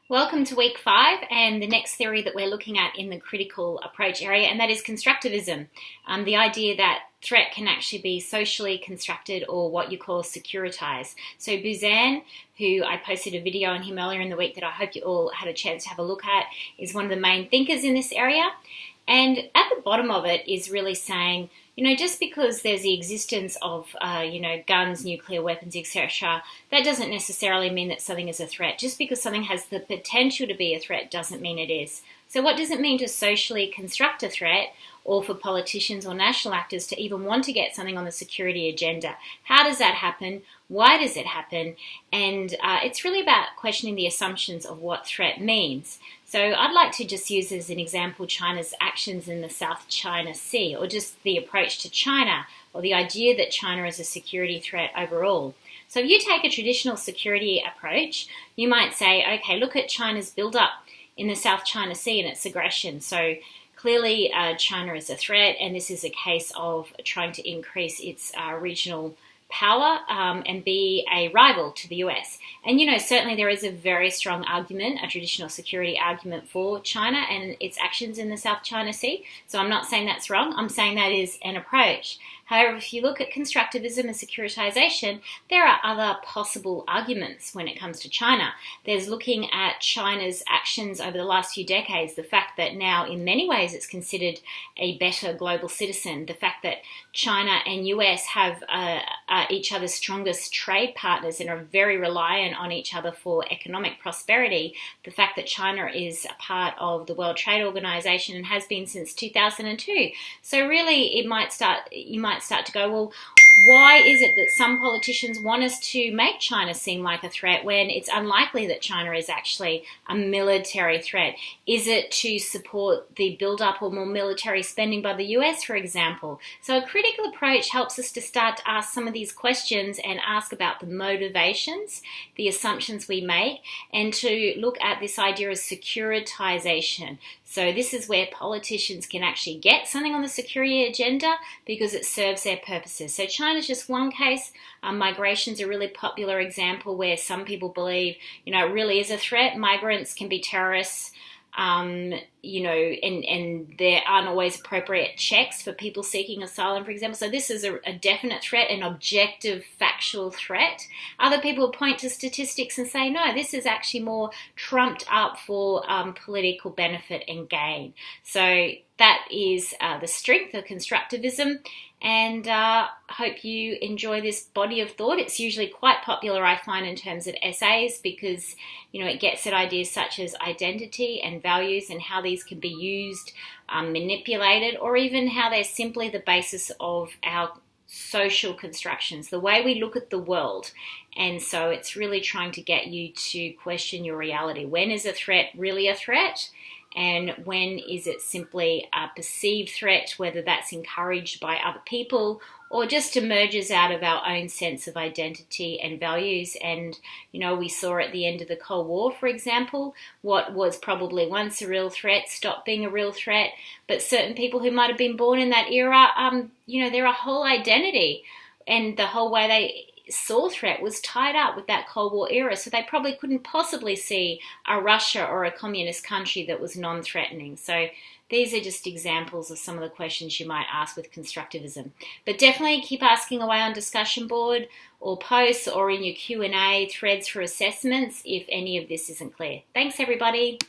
Welcome to week 5 and the next theory that we're looking at in the critical approach area, and that is constructivism. The idea that threat can actually be socially constructed or what you call securitized. So Buzan, who I posted a video on him earlier in the week that I hope you all had a chance to have a look at, is one of the main thinkers in this area. And at the bottom of it is really saying, just because there's the existence of, guns, nuclear weapons, etc., that doesn't necessarily mean that something is a threat. Just because something has the potential to be a threat doesn't mean it is. So what does it mean to socially construct a threat, or for politicians or national actors to even want to get something on the security agenda? How does that happen? Why does it happen? And it's really about questioning the assumptions of what threat means. So I'd like to just use as an example China's actions in the South China Sea, or just the approach to China, or the idea that China is a security threat overall. So if you take a traditional security approach, you might say, okay, look at China's build-up in the South China Sea and its aggression. So clearly China is a threat, and this is a case of trying to increase its regional power and be a rival to the US. And certainly there is a very strong argument, a traditional security argument for China and its actions in the South China Sea. So I'm not saying that's wrong, I'm saying that is an approach. However, if you look at constructivism and securitization, there are other possible arguments when it comes to China. There's looking at China's actions over the last few decades, the fact that now in many ways it's considered a better global citizen, the fact that China and US have each other's strongest trade partners and are very reliant on each other for economic prosperity, the fact that China is a part of the World Trade Organization and has been since 2002. So really you might start to go, well, why is it that some politicians want us to make China seem like a threat when it's unlikely that China is actually a military threat? Is it to support the build-up or more military spending by the US, for example? So a critical approach helps us to start to ask some of these questions and ask about the motivations, the assumptions we make, and to look at this idea of securitization. So this is where politicians can actually get something on the security agenda because it serves their purposes. So China's just one case. Migration's a really popular example where some people believe, it really is a threat. Migrants can be terrorists. And there aren't always appropriate checks for people seeking asylum, for example. So this is a definite threat, an objective, factual threat. Other people point to statistics and say, no, this is actually more trumped up for political benefit and gain. So that is the strength of constructivism, and hope you enjoy this body of thought. It's usually quite popular, I find, in terms of essays because, it gets at ideas such as identity and values and how these can be used, manipulated, or even how they're simply the basis of our social constructions, the way we look at the world. And so it's really trying to get you to question your reality. When is a threat really a threat? And when is it simply a perceived threat, whether that's encouraged by other people or just emerges out of our own sense of identity and values. And, we saw at the end of the Cold War, for example, what was probably once a real threat stopped being a real threat. But certain people who might have been born in that era, their whole identity and the whole way they saw threat was tied up with that Cold War era, so they probably couldn't possibly see a Russia or a communist country that was non-threatening. So these are just examples of some of the questions you might ask with constructivism. But definitely keep asking away on discussion board or posts or in your Q&A threads for assessments if any of this isn't clear. Thanks, everybody.